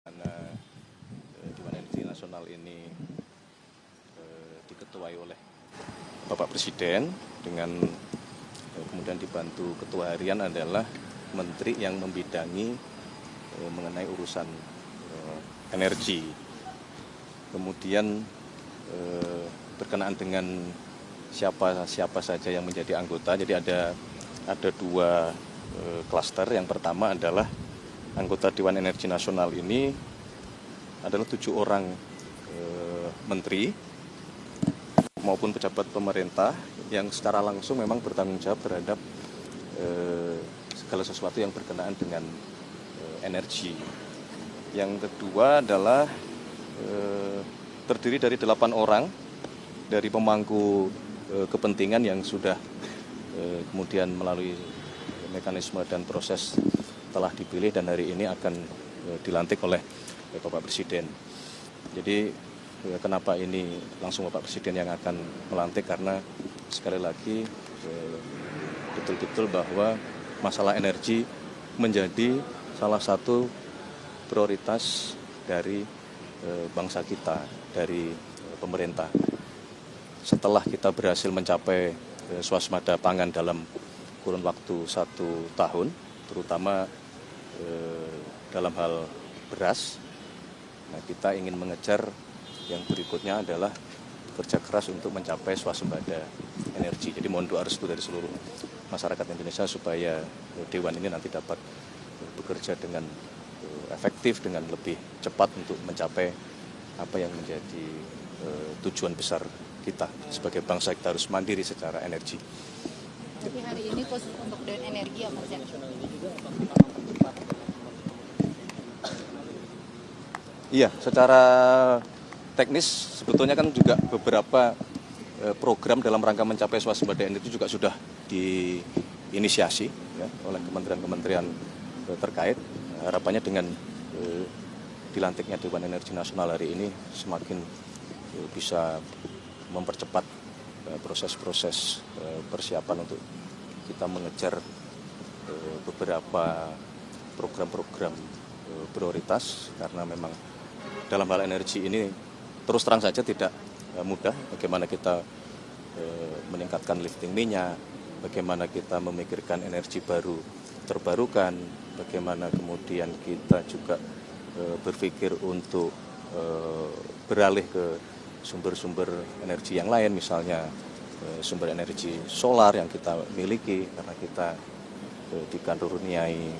Karena Dewan Energi Nasional ini diketuai oleh Bapak Presiden dengan kemudian dibantu ketua harian adalah menteri yang membidangi mengenai urusan energi. Kemudian berkenaan dengan siapa saja yang menjadi anggota. Jadi ada dua klaster. Yang pertama adalah anggota Dewan Energi Nasional ini adalah 7 orang menteri maupun pejabat pemerintah yang secara langsung memang bertanggung jawab terhadap segala sesuatu yang berkenaan dengan energi. Yang kedua adalah terdiri dari 8 orang dari pemangku kepentingan yang sudah kemudian melalui mekanisme dan proses telah dipilih dan hari ini akan dilantik oleh Bapak Presiden. Jadi kenapa ini langsung Bapak Presiden yang akan melantik, karena sekali lagi betul-betul bahwa masalah energi menjadi salah satu prioritas dari bangsa kita, dari pemerintah. Setelah kita berhasil mencapai swasembada pangan dalam kurun waktu 1 tahun, terutama dalam hal beras, nah kita ingin mengejar yang berikutnya adalah bekerja keras untuk mencapai swasembada energi. Jadi mohon doa restu dari seluruh masyarakat Indonesia supaya Dewan ini nanti dapat bekerja dengan efektif, dengan lebih cepat untuk mencapai apa yang menjadi tujuan besar kita sebagai bangsa. Kita harus mandiri secara energi. Tapi hari ini khusus untuk Dewan Energi ya Mas ya? Iya, secara teknis sebetulnya kan juga beberapa program dalam rangka mencapai swasembada energi juga sudah diinisiasi ya, oleh kementerian-kementerian terkait. Harapannya dengan dilantiknya Dewan Energi Nasional hari ini semakin bisa mempercepat proses-proses persiapan untuk kita mengejar beberapa program-program prioritas, karena memang dalam hal energi ini terus terang saja tidak mudah. Bagaimana kita meningkatkan lifting minyak, bagaimana kita memikirkan energi baru terbarukan, bagaimana kemudian kita juga berpikir untuk beralih ke sumber-sumber energi yang lain, misalnya sumber energi solar yang kita miliki karena kita dikaruniai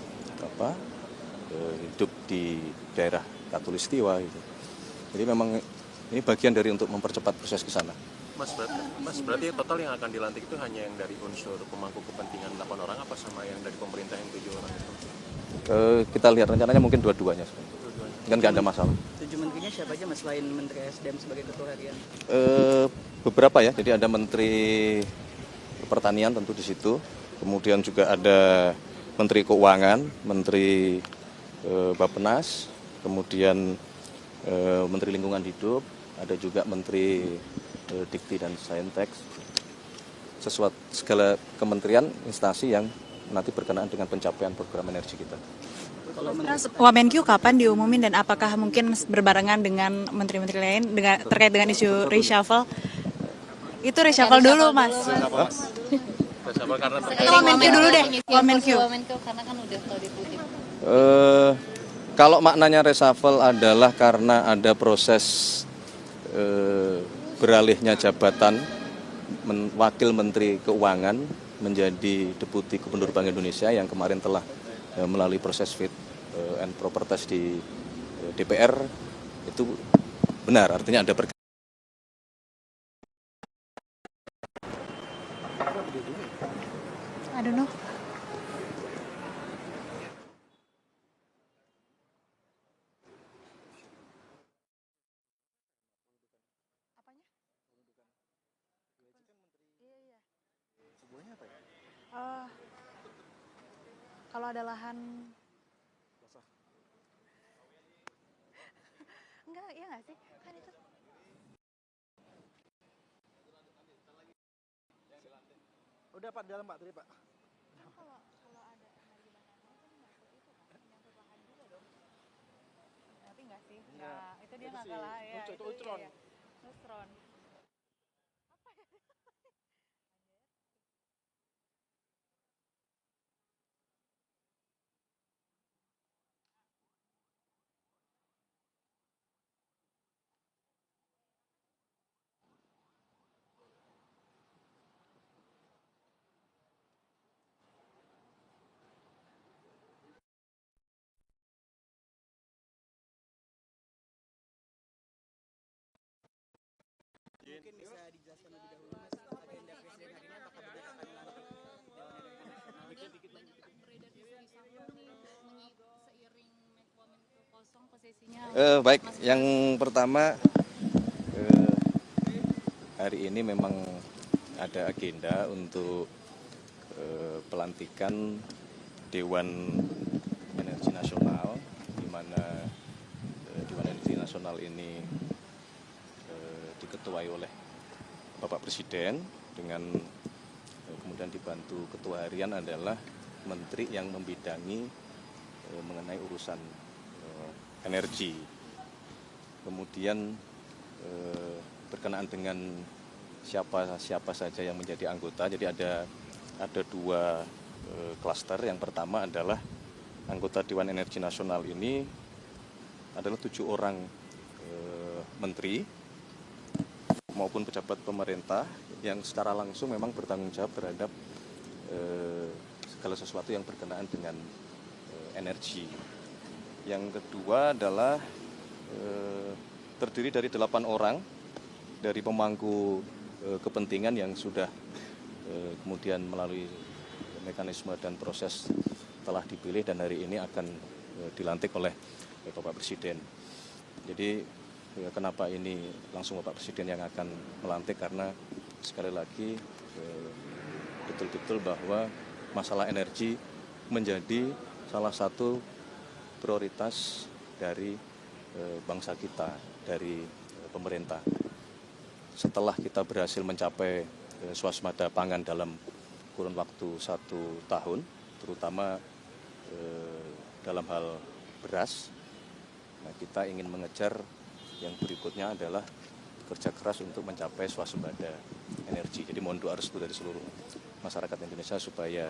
hidup di daerah Katulistiwa gitu. Jadi memang ini bagian dari untuk mempercepat proses ke sana. Mas, berarti total yang akan dilantik itu hanya yang dari unsur pemangku kepentingan 8 orang apa sama yang dari pemerintah yang 7 orang itu? Kita lihat rencananya mungkin dua-duanya. Kan nggak ada masalah. 7 menterinya siapa aja Mas selain Menteri SDM sebagai ketua harian? Beberapa ya, jadi ada Menteri Pertanian tentu di situ, kemudian juga ada Menteri Keuangan, Menteri Bappenas, kemudian Menteri Lingkungan Hidup, ada juga Menteri Dikti dan Saintek, segala kementerian, instansi yang nanti berkenaan dengan pencapaian program energi kita. Wamenkyu kapan diumumin dan apakah mungkin berbarengan dengan menteri-menteri lain terkait dengan isu reshuffle? Itu reshuffle dulu Mas. Reshuffle karena Wamenkyu dulu deh. Wamenkyu karena kan udah tahu dikutip. Kalau maknanya reshuffle adalah karena ada proses beralihnya jabatan Wakil Menteri Keuangan menjadi Deputi Gubernur Bank Indonesia yang kemarin telah melalui proses fit and proper test di DPR, itu benar, artinya ada perkembangan. I don't know. Kalau ada lahan enggak, ya nggak sih? Kan itu Udah Pak, dalam Pak tadi Pak. kalau ada energi bahan kan menyangkut itu kan, menyangkut lahan juga dong. Tapi nggak sih? Nggak, itu dia nggak kalah ya. Itu Neutron. Neutron. Mungkin bisa dijelaskan lebih dahulu Mas, agenda Presiden hari ini apakah benar akan melantik Dewan Energi Nasional? Beredar isu reshuffle nih seiring Menko kosong posisinya. Baik, yang pertama hari ini memang ada agenda untuk pelantikan Dewan Energi Nasional, di mana Dewan Energi Nasional ini diketuai oleh Bapak Presiden dengan kemudian dibantu ketua harian adalah menteri yang membidangi mengenai urusan energi. Kemudian berkenaan dengan siapa saja yang menjadi anggota, jadi ada dua klaster. Yang pertama adalah anggota Dewan Energi Nasional ini adalah 7 orang menteri maupun pejabat pemerintah yang secara langsung memang bertanggung jawab terhadap segala sesuatu yang berkenaan dengan energi. Yang kedua adalah terdiri dari 8 orang dari pemangku kepentingan yang sudah kemudian melalui mekanisme dan proses telah dipilih dan hari ini akan dilantik oleh Bapak Presiden. Jadi kenapa ini langsung Bapak Presiden yang akan melantik, karena sekali lagi betul-betul bahwa masalah energi menjadi salah satu prioritas dari bangsa kita, dari pemerintah. Setelah kita berhasil mencapai swasembada pangan dalam kurun waktu 1 tahun, terutama dalam hal beras, nah kita ingin mengejar yang berikutnya adalah kerja keras untuk mencapai swasembada energi. Jadi mohon doa restu dari seluruh masyarakat Indonesia supaya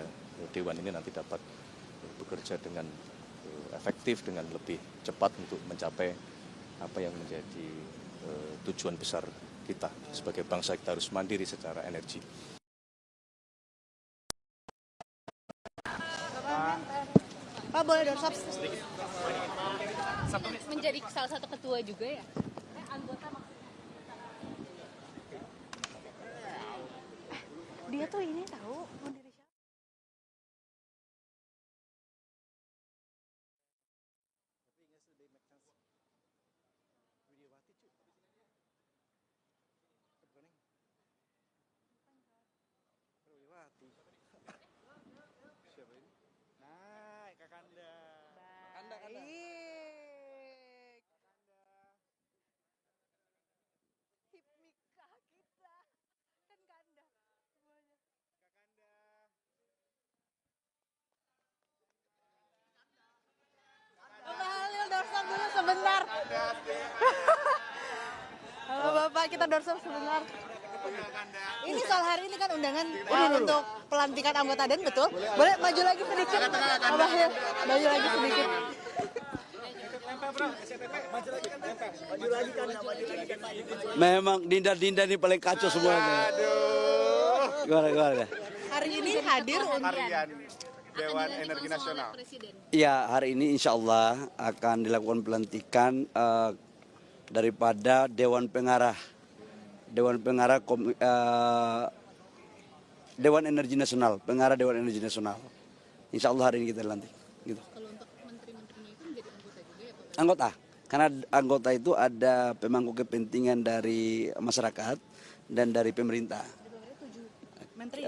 Dewan ini nanti dapat bekerja dengan efektif, dengan lebih cepat untuk mencapai apa yang menjadi tujuan besar kita sebagai bangsa. Kita harus mandiri secara energi. Pak, boleh doorstop? Menjadi salah satu ketua juga ya? Anggota maksudnya. Dia tuh ini tahu mau di reshuffle. Siapa ini? Nah, Kakanda. Baik. Hipmika kita kan kanda semuanya. Bapak Halil doorstop dulu sebentar. Halo Bapak, kita doorstop sebentar. Ini soal hari ini kan undangan untuk pelantikan anggota DEN, betul? Boleh maju lagi sedikit? Bapak Halil, maju lagi sedikit. Memang Dinda ini paling kacau semuanya. Gimana? Hari ini hadir harian Dewan Energi Nasional. Iya, hari ini insya Allah akan dilakukan pelantikan daripada Dewan Pengarah Dewan Energi Nasional, Pengarah Dewan Energi Nasional. Insya Allah hari ini kita dilantik. Gitu. Kalau untuk menteri-menterinya itu menjadi anggota juga ya Pak? Anggota, karena anggota itu ada pemangku kepentingan dari masyarakat dan dari pemerintah. Menteri.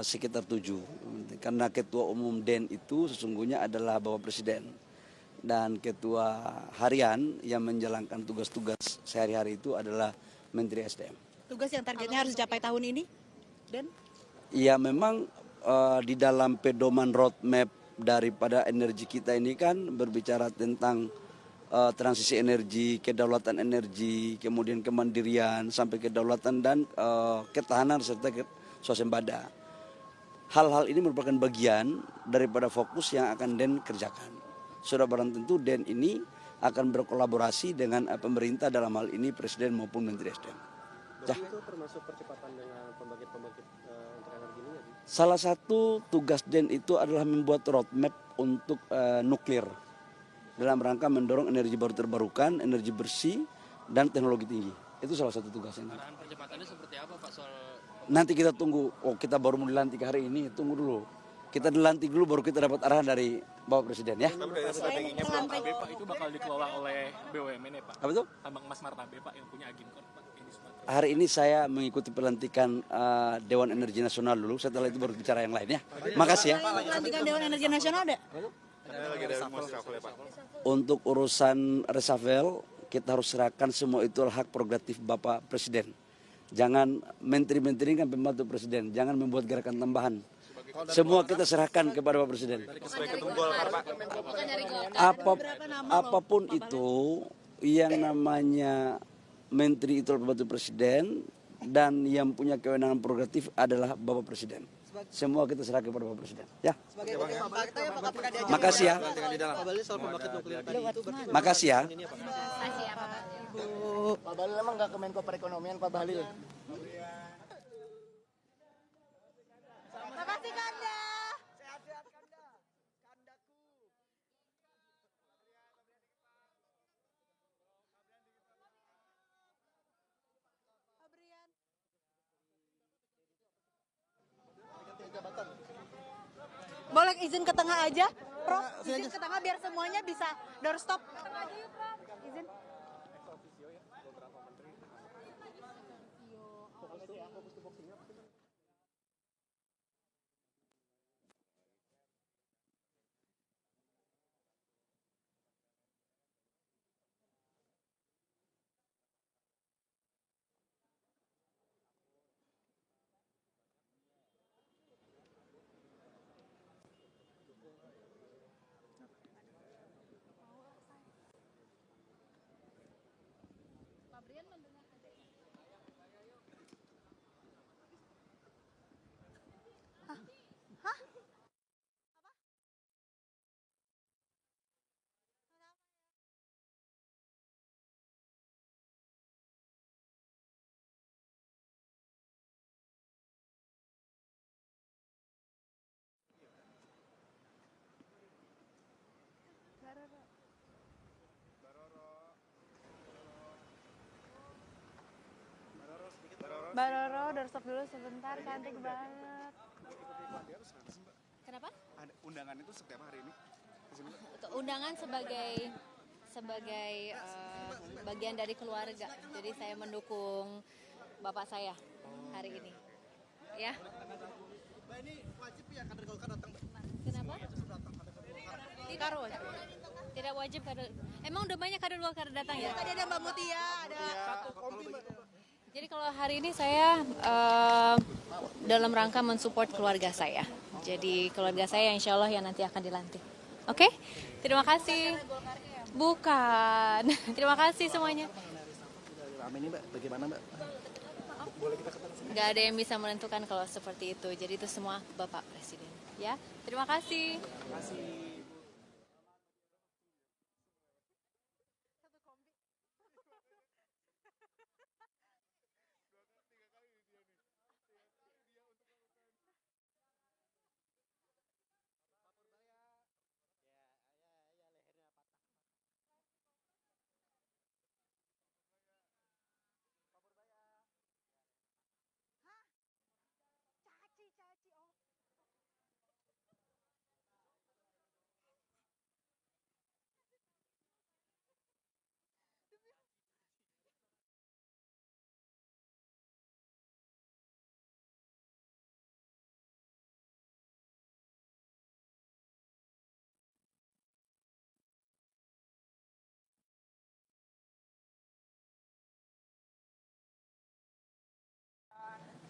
Sekitar 7. Karena ketua umum DEN itu sesungguhnya adalah Bapak Presiden. Dan ketua harian yang menjalankan tugas-tugas sehari-hari itu adalah Menteri SDM. Tugas yang targetnya harus dicapai tahun ini, Dan? Ya memang di dalam pedoman roadmap daripada energi kita ini kan berbicara tentang transisi energi, kedaulatan energi, kemudian kemandirian, sampai kedaulatan dan ketahanan serta swasembada. Hal-hal ini merupakan bagian daripada fokus yang akan DEN kerjakan. Sudah barang tentu DEN ini akan berkolaborasi dengan pemerintah, dalam hal ini Presiden maupun Menteri SDM. Itu termasuk percepatan dengan pembangkit untuk energi ini ya? Salah satu tugas DEN itu adalah membuat roadmap untuk nuklir dalam rangka mendorong energi baru terbarukan, energi bersih, dan teknologi tinggi. Itu salah satu tugasnya. Arahan percepatannya seperti apa Pak soal? Nanti kita tunggu, kita baru mau dilantik hari ini, tunggu dulu. Kita dilantik dulu baru kita dapat arahan dari Bapak Presiden ya. Pak itu bakal dikelola oleh BUMN ya Pak? Apa itu? Tambang emas Martabe Pak yang punya Aginkor Pak. Hari ini saya mengikuti pelantikan Dewan Energi Nasional dulu, setelah itu baru bicara yang lain ya. Makasih ya. Pelantikan Dewan Energi Nasional ada? Untuk urusan reshuffle, kita harus serahkan semua itu hak prerogatif Bapak Presiden. Jangan menteri-menteri kan pembantu Presiden, jangan membuat gerakan tambahan. Semua kita serahkan kepada Bapak Presiden. Apapun itu, yang namanya menteri itu pembantu Presiden dan yang punya kewenangan prerogatif adalah Bapak Presiden. Semua kita serahkan kepada Bapak Presiden. Ya. Makasih ya. Makasih ya. Pak Bahlil emang nggak ke Menko Perekonomian Pak Bahlil? Makasih Kanda. Boleh izin ke tengah aja, Prof. Izin ke tengah biar semuanya bisa doorstop. Izin. Mbak Roro, doorstop dulu sebentar, cantik banget. Kenapa? Ada undangan itu setiap hari ini? Undangan sebagai bagian dari keluarga. Jadi saya mendukung bapak saya hari ini. Ya. Mbak, ini wajib ya kader Golkar datang, Mbak? Kenapa? Tidak wajib kader. Emang udah banyak kader Golkar datang ya? Tadi ada Mbak Mutia, ada Jadi kalau hari ini saya dalam rangka mensupport keluarga saya. Jadi keluarga saya insya Allah yang nanti akan dilantik. Oke? Terima kasih. Bukan. Terima kasih semuanya. Rame ini Mbak, bagaimana Mbak? Gak ada yang bisa menentukan kalau seperti itu. Jadi itu semua Bapak Presiden. Ya, terima kasih. Terima kasih.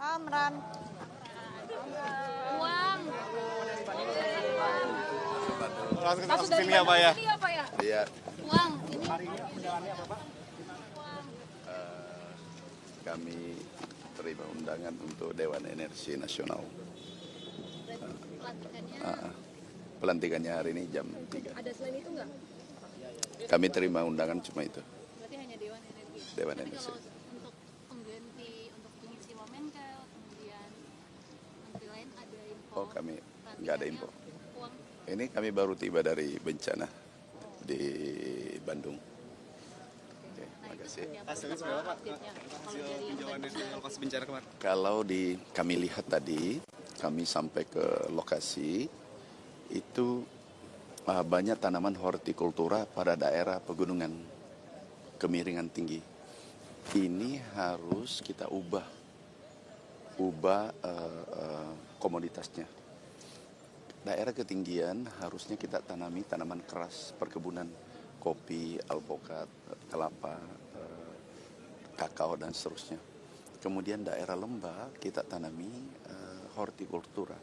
Amran. Uang. Langsung kita sini ya Pak ya? Iya. Uang. Ini Hari ini undangannya apa, Pak? Kami terima undangan untuk Dewan Energi Nasional. Pelantikannya hari ini jam 3. Ada selain itu nggak? Kami terima undangan cuma itu. Berarti hanya Dewan Energi. Dewan Tapi Energi. kalau untuk pengganti, untuk pengisi Wamenkel, kemudian menteri lain ada info? Oh, kami nggak ada info. Uang? Ini kami baru tiba dari bencana di Bandung. Oke, terima kasih. Hasilnya seperti apa, Pak? Hasil tinjauan dari lokasi bencana kemarin. Kalau kami lihat tadi, kami sampai ke lokasi, itu banyak tanaman hortikultura pada daerah pegunungan, kemiringan tinggi. Ini harus kita ubah komoditasnya. Daerah ketinggian harusnya kita tanami tanaman keras, perkebunan, kopi, alpukat, kelapa, kakao, dan seterusnya. Kemudian daerah lembah kita tanami hortikultura.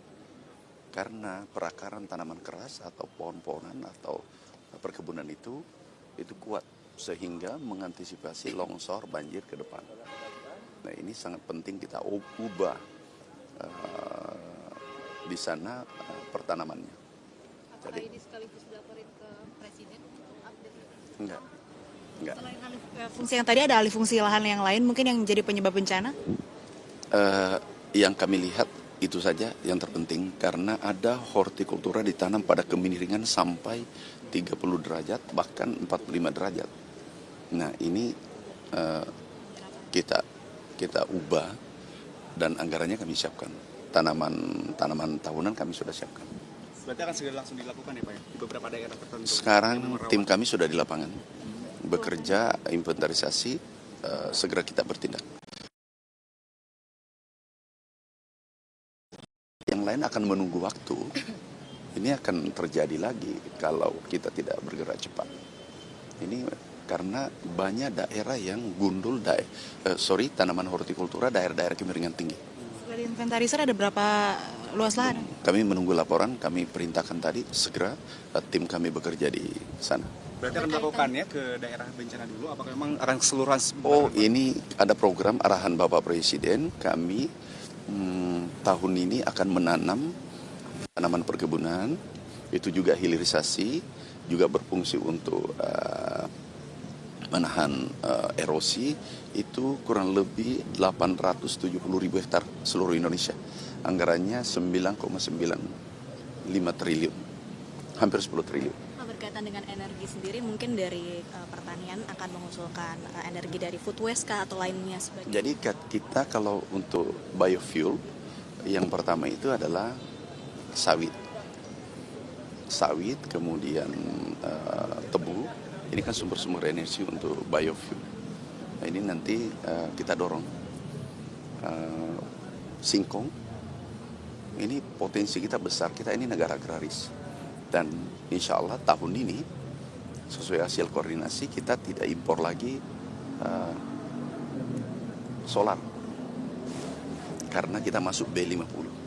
Karena perakaran tanaman keras atau pohon-pohonan atau perkebunan itu kuat sehingga mengantisipasi longsor, banjir ke depan. Nah, ini sangat penting kita ubah di sana pertanamannya. Apakah ini sekaligus dilaporin ke Presiden untuk update? Enggak. Selain fungsi yang tadi, ada alih fungsi lahan yang lain mungkin yang menjadi penyebab bencana? Yang kami lihat itu saja yang terpenting, karena ada hortikultura ditanam pada kemiringan sampai 30 derajat bahkan 45 derajat. Nah, ini kita ubah dan anggarannya kami siapkan. Tanaman tahunan kami sudah siapkan. Berarti akan segera langsung dilakukan ya, Pak, ya? Di beberapa daerah tertentu. Sekarang tim kami sudah di lapangan bekerja inventarisasi, segera kita bertindak. Yang lain akan menunggu waktu. Ini akan terjadi lagi kalau kita tidak bergerak cepat. Ini karena banyak daerah yang gundul, tanaman hortikultura daerah-daerah kemiringan tinggi. Dari inventarisir ada berapa luas lahan? Kami menunggu laporan, kami perintahkan tadi segera tim kami bekerja di sana. Berarti akan melakukannya ke daerah bencana dulu, apakah memang akan keseluruhan? Oh, ini ada program arahan Bapak Presiden, kami tahun ini akan menanam tanaman perkebunan, itu juga hilirisasi, juga berfungsi untuk menahan erosi, itu kurang lebih 870.000 hektar seluruh Indonesia. Anggarannya 9,95 triliun, hampir 10 triliun. Berkaitan dengan energi sendiri, mungkin dari pertanian akan mengusulkan energi dari food waste kah atau lainnya sebagainya? Jadi kita kalau untuk biofuel, yang pertama itu adalah sawit, kemudian tebu. Ini kan sumber-sumber energi untuk biofuel. Nah, ini nanti kita dorong singkong. Ini potensi kita besar, kita ini negara agraris. Dan insya Allah tahun ini sesuai hasil koordinasi kita tidak impor lagi solar karena kita masuk B50.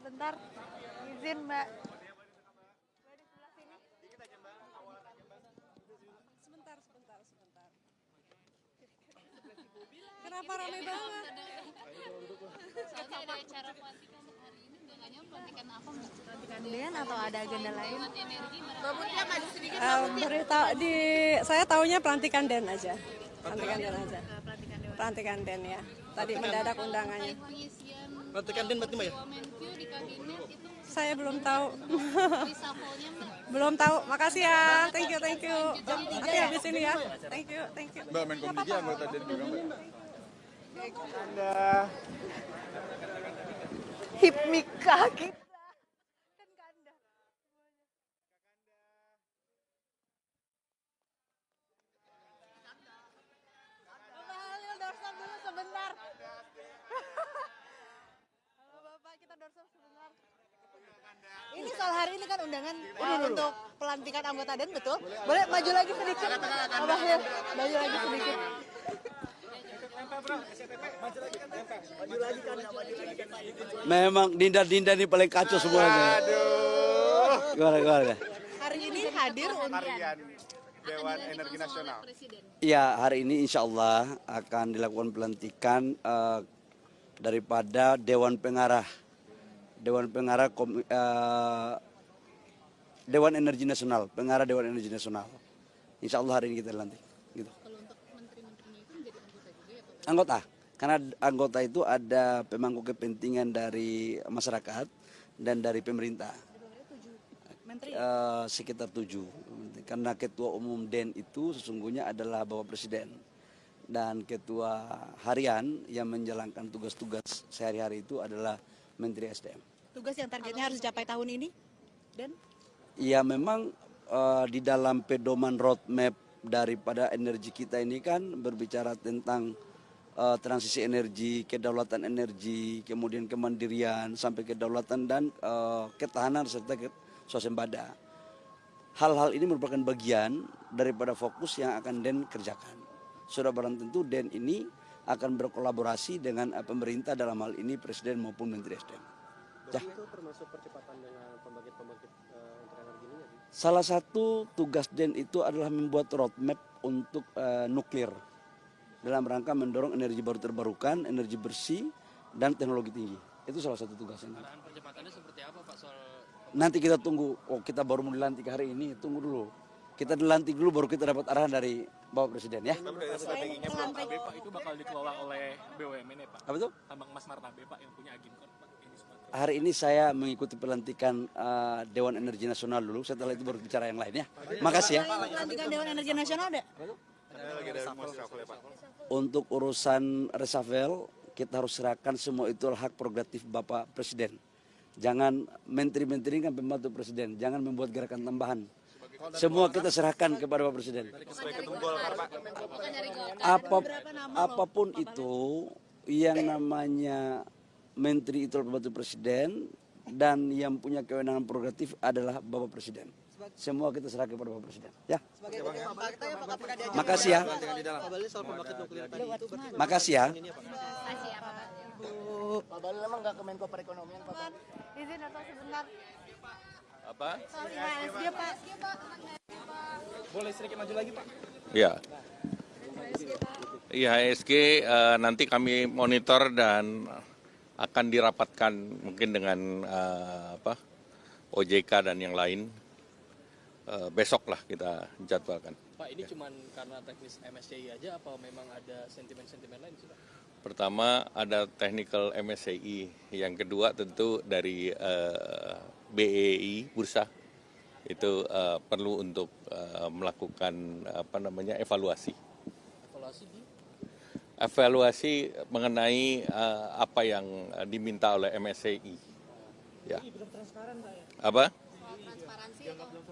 Sebentar, izin Mbak. Kenapa ramai banget? Soalnya ada acara pelantikan untuk hari ini, undangannya pelantikan apa Mbak? Pelantikan Den atau ada agenda lain? energi Babutnya maju sedikit. Saya taunya pelantikan Den aja. Pelantikan Den aja. Pelantikan Den ya. Tadi mendadak undangannya. Pelantikan Den berarti Mbak ya? Wamenkyu di kabinet itu Saya belum tahu. reshuffle-nya Mbak. Belum tahu. Makasih ya. Thank you. Nanti habis ini ya. Thank you. Mbak, Menkominfo anggota Den juga, Mbak. Hipmika kita. Kan kanda. Bapak Halil doorstop dulu sebentar. Halo Bapak, kita doorstop sebentar. Ini soal hari ini kan undangan untuk pelantikan anggota DEN, betul? Boleh maju lagi sedikit, Pak Bahlil, maju lagi sedikit. Memang Dinda ini paling kacau semuanya. Gimana? Hari ini hadir untuk Dewan Energi Nasional. Ya, hari ini insya Allah akan dilakukan pelantikan daripada Dewan Pengarah Dewan Energi Nasional, pengarah Dewan Energi Nasional. Insya Allah hari ini kita lantik. Gitu. Kalau untuk menteri-menterinya itu menjadi anggota juga ya Pak? Anggota, karena anggota itu ada pemangku kepentingan dari masyarakat dan dari pemerintah. Sekitar 7. Karena ketua umum DEN itu sesungguhnya adalah Bapak Presiden. Dan ketua harian yang menjalankan tugas-tugas sehari-hari itu adalah Menteri SDM. tugas yang targetnya harus dicapai tahun ini, Dan? Ya memang di dalam pedoman roadmap daripada energi kita ini kan berbicara tentang transisi energi, kedaulatan energi, kemudian kemandirian, sampai kedaulatan dan ketahanan serta swasembada. Hal-hal ini merupakan bagian daripada fokus yang akan DEN kerjakan. Sudah barang tentu DEN ini akan berkolaborasi dengan pemerintah dalam hal ini Presiden maupun Menteri SDM. Berarti itu termasuk percepatan dengan pembangkit untuk energi ini ya? Salah satu tugas DEN itu adalah membuat roadmap untuk nuklir dalam rangka mendorong energi baru terbarukan, energi bersih, dan teknologi tinggi. Itu salah satu tugasnya. Arahan percepatannya seperti apa Pak soal? Nanti kita tunggu, kita baru mau dilantik hari ini, tunggu dulu. Kita dilantik dulu baru kita dapat arahan dari Bapak Presiden ya. Strateginya Martabe Pak itu bakal dikelola oleh BUMN ya Pak? Apa itu? Tambang Emas Martabe Pak yang punya Aginkon Pak. Hari ini saya mengikuti pelantikan Dewan Energi Nasional dulu, setelah itu baru bicara yang lain ya. Makasih ya. Pelantikan Dewan Energi Nasional ada? Untuk urusan reshuffle, kita harus serahkan semua itu hak prerogatif Bapak Presiden. Jangan menteri-menteri kan pembantu Presiden, jangan membuat gerakan tambahan. Semua kita serahkan kepada Bapak Presiden. Apapun itu yang namanya menteri itu pembantu Presiden dan yang punya kewenangan prerogatif adalah Bapak Presiden. Semua kita serahkan kepada Bapak Presiden. Ya. Makasih ya. Makasih ya. Pak Bahlil emang nggak ke Menko Perekonomian Pak? Izin atau sebentar. Apa? Soal IHSG Pak. Boleh sedikit maju lagi Pak? Ya. IHSG nanti kami monitor dan akan dirapatkan mungkin dengan OJK dan yang lain. Besok lah kita jadwalkan. Pak ini cuma karena teknis MSCI aja apa memang ada sentimen-sentimen lain sih Pak? Pertama ada technical MSCI, yang kedua tentu dari BEI Bursa itu perlu untuk melakukan evaluasi. Evaluasi mengenai apa yang diminta oleh MSCI. Ya. Apa?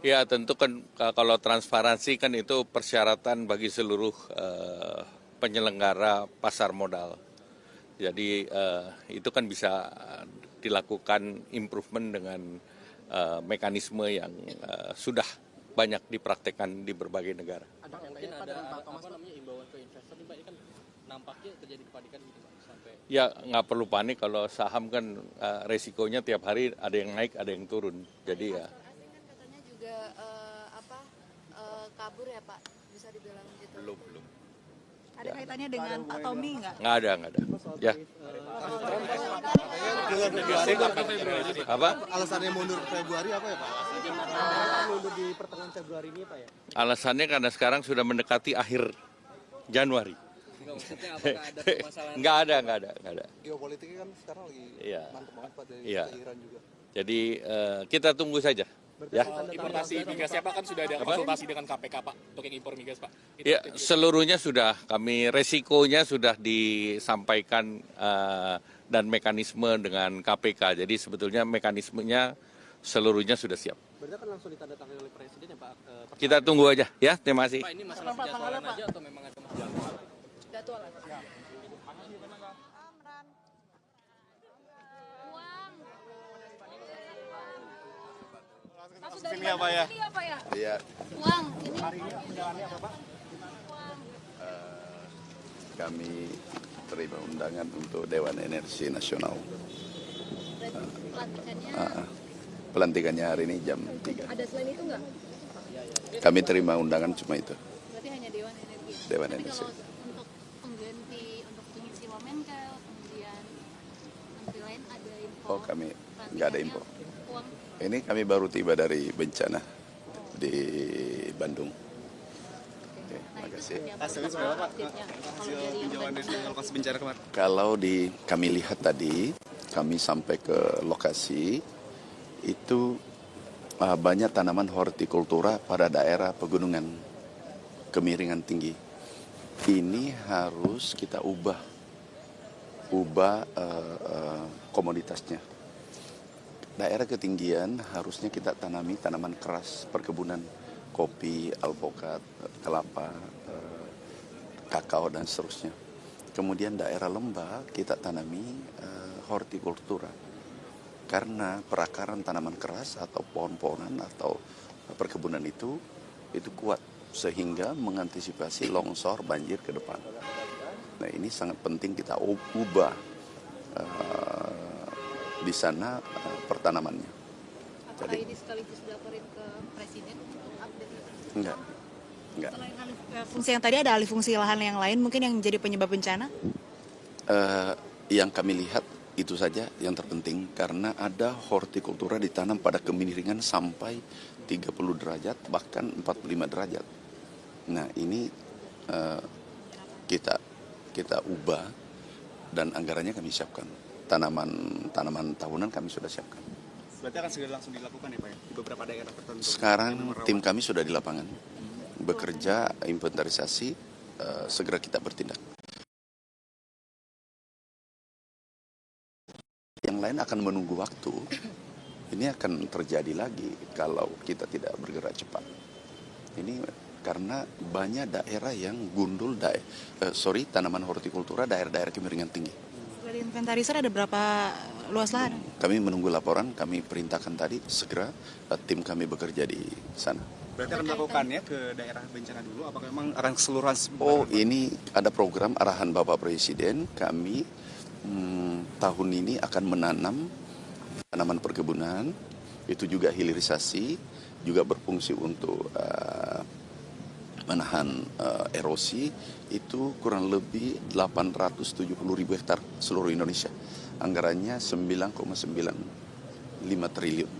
Ya tentu kan kalau transparansi kan itu persyaratan bagi seluruh penyelenggara pasar modal. Jadi itu kan bisa dilakukan improvement dengan mekanisme yang sudah banyak dipraktekkan di berbagai negara. Mungkin ada imbauan ke investor nih Pak, ini kan nampaknya terjadi kepanikan gitu Pak sampai. Ya nggak perlu panik, kalau saham kan resikonya tiap hari ada yang naik ada yang turun. Jadi ya. Katanya juga kabur ya Pak, bisa dibilang gitu. Belum. Ada kaitannya dengan Pak Tommy nggak? Nggak ada. Ya. Apa? Alasannya mundur Februari apa ya Pak? Mundur di pertengahan Februari ini Pak ya? Alasannya karena sekarang sudah mendekati akhir Januari. Maksudnya apakah ada permasalahan? Nggak ada. Geopolitiknya kan sekarang lagi mantap banget Pak dari Iran juga. Jadi kita tunggu saja. Ya. Importasi migas ya Pak, kan sudah ada konsultasi dengan KPK Pak untuk yang impor migas Pak. Ya, seluruhnya sudah kami, resikonya sudah disampaikan dan mekanisme dengan KPK. Jadi sebetulnya mekanismenya seluruhnya sudah siap. Berarti kan langsung ditandatangani oleh Presiden ya Pak? Kita tunggu aja ya, terima kasih. Pak ini masalah penjadwalan aja atau memang ada masalah? Jadwalan. Sini apa ya? Iya. Uang, ini Kami terima undangan untuk Dewan Energi Nasional. Pelantikannya hari ini jam 3. ada selain itu nggak? Kami terima undangan cuma itu. Berarti hanya Dewan Energi. Dewan Tapi Energi. kalau untuk pengganti, untuk pengisi Wamenkel, kemudian menteri lain ada info? Oh, kami nggak ada info. Uang. Ini kami baru tiba dari bencana di Bandung. Oke, terima kasih. Hasilnya seperti apa, Pak? Hasil tinjauan dari lokasi bencana kemarin. Kalau kami lihat tadi, kami sampai ke lokasi, itu banyak tanaman hortikultura pada daerah pegunungan, kemiringan tinggi. Ini harus kita ubah komoditasnya. Daerah ketinggian harusnya kita tanami tanaman keras, perkebunan, kopi, alpukat, kelapa, kakao, dan seterusnya. Kemudian daerah lembah kita tanami hortikultura. Karena perakaran tanaman keras atau pohon-pohonan atau perkebunan itu kuat sehingga mengantisipasi longsor, banjir ke depan. Nah, ini sangat penting kita ubah di sana pertanamannya. Apakah Jadi ini sekaligus dilaporin ke Presiden untuk update itu? enggak. Selain fungsi yang tadi ada alih fungsi lahan yang lain mungkin yang jadi penyebab bencana? Yang kami lihat itu saja yang terpenting karena ada hortikultura ditanam pada kemiringan sampai 30 derajat bahkan 45 derajat. Nah, ini kita ubah dan anggarannya kami siapkan. Tanaman tahunan kami sudah siapkan. Berarti akan segera langsung dilakukan ya Pak ya? Di beberapa daerah tertentu. Sekarang tim kami sudah di lapangan. Bekerja, inventarisasi, segera kita bertindak. Yang lain akan menunggu waktu. Ini akan terjadi lagi kalau kita tidak bergerak cepat. Ini karena banyak daerah yang gundul tanaman hortikultura daerah-daerah kemiringan tinggi. Dari inventarisir ada berapa luas lahan? Kami menunggu laporan, kami perintahkan tadi segera tim kami bekerja di sana. Berarti akan melakukannya ke daerah bencana dulu, apakah memang akan keseluruhan? Oh, ini ada program arahan Bapak Presiden, kami tahun ini akan menanam tanaman perkebunan, itu juga hilirisasi, juga berfungsi untuk menahan erosi, itu kurang lebih 870.000 hektar seluruh Indonesia. Anggarannya 9,95 triliun,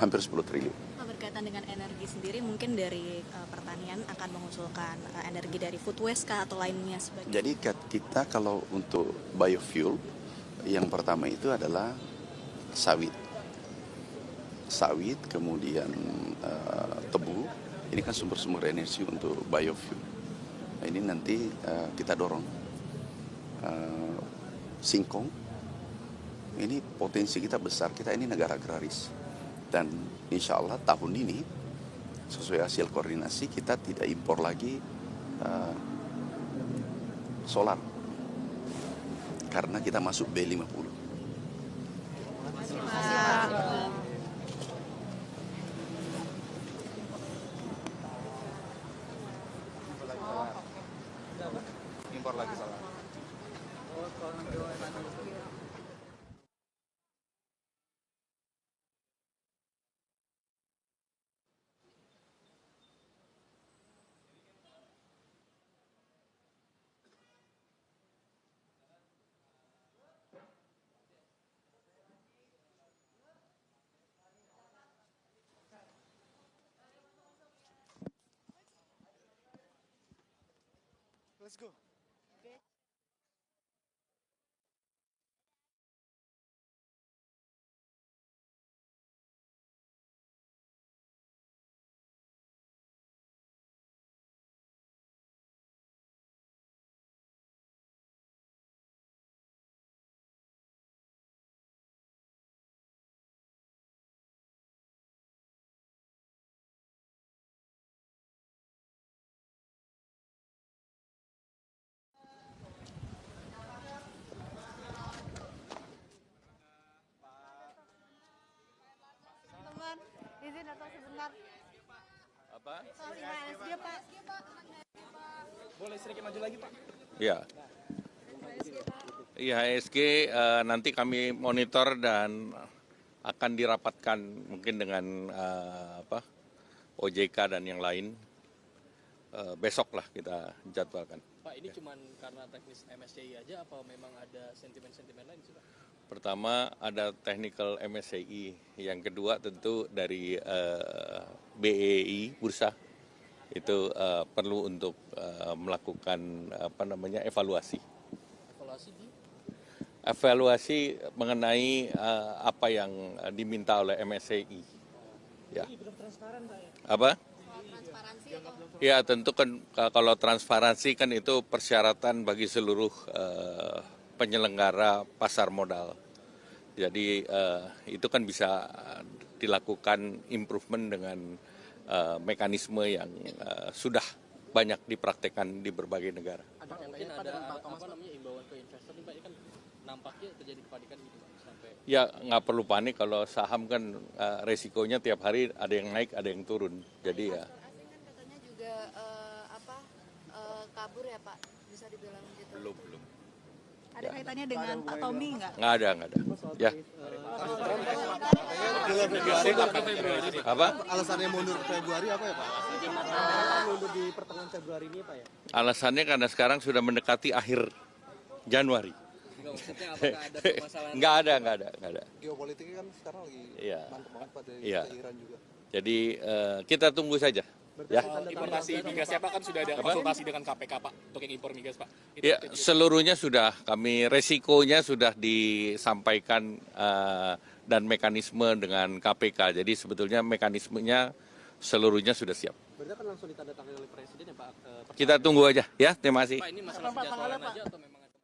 hampir 10 triliun. Berkaitan dengan energi sendiri, mungkin dari pertanian akan mengusulkan energi dari food waste kah atau lainnya sebagainya? Jadi kita kalau untuk biofuel, yang pertama itu adalah sawit. Sawit, kemudian tebu, ini kan sumber-sumber energi untuk biofuel. Nah, ini nanti kita dorong. Singkong, ini potensi kita besar, kita ini negara agraris. Dan insya Allah tahun ini sesuai hasil koordinasi kita tidak impor lagi solar karena kita masuk B50. Impor lagi solar. Let's go. sebentar. Apa? Soal IHSG, Pak. Boleh sedikit maju lagi, Pak? Ya. IHSG nanti kami monitor dan akan dirapatkan mungkin dengan OJK dan yang lain. Besok lah kita jadwalkan. Pak, ini cuma karena teknis MSCI aja apa memang ada sentimen-sentimen lain sih, Pak? Pertama ada technical MSCI, yang kedua tentu dari BEI Bursa itu perlu untuk melakukan evaluasi. Evaluasi mengenai apa yang diminta oleh MSCI. Ya. Apa? Ya tentu kan kalau transparansi kan itu persyaratan bagi seluruh penyelenggara pasar modal. Jadi itu kan bisa dilakukan improvement dengan mekanisme yang sudah banyak dipraktekkan di berbagai negara. Ada yang lain ada imbauan ke investor nih, Pak, ini kan nampaknya terjadi kepanikan gitu, Pak, sampai. Ya nggak perlu panik, kalau saham kan resikonya tiap hari ada yang naik ada yang turun. Jadi ya. Juga kabur ya Pak, bisa dibilang gitu. Belum. Ada kaitannya dengan Pak Tommy nggak? Nggak ada. Ya. Apa? Alasannya mundur Februari apa ya, Pak? Mundur di pertengahan Februari ini, Pak ya? Alasannya karena sekarang sudah mendekati akhir Januari. Nggak ada. Geopolitiknya kan sekarang lagi mantap banget, Pak, dari Iran juga. Jadi kita tunggu saja. Ya. Importasi migas Pak kan sudah ada konsultasi dengan KPK, Pak, untuk yang impor migas, Pak. Ya, seluruhnya sudah resikonya sudah disampaikan dan mekanisme dengan KPK. Jadi sebetulnya mekanismenya seluruhnya sudah siap. Berarti akan langsung ditandatangani oleh Presiden ya, Pak? Kita tunggu aja ya, terima kasih. Pak, ini masalah penjadwalan aja atau memang ada?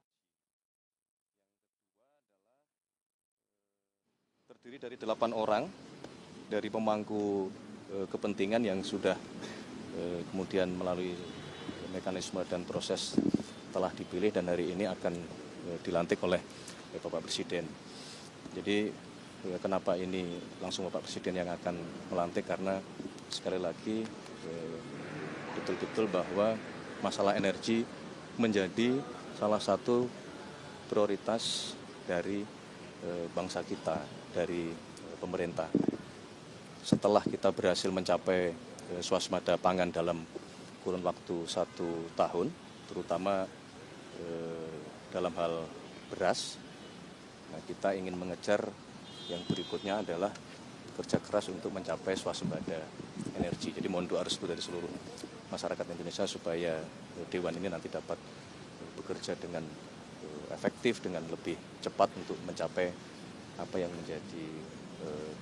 Terdiri dari 8 orang dari pemangku kepentingan yang sudah kemudian melalui mekanisme dan proses telah dipilih dan hari ini akan dilantik oleh Bapak Presiden. Jadi kenapa ini langsung Bapak Presiden yang akan melantik, karena sekali lagi betul-betul bahwa masalah energi menjadi salah satu prioritas dari bangsa kita, dari pemerintah. Setelah kita berhasil mencapai swasembada pangan dalam kurun waktu 1 tahun, terutama dalam hal beras, nah, kita ingin mengejar yang berikutnya adalah kerja keras untuk mencapai swasembada energi. Jadi mohon doa restu dari seluruh masyarakat Indonesia supaya Dewan ini nanti dapat bekerja dengan efektif, dengan lebih cepat untuk mencapai apa yang menjadi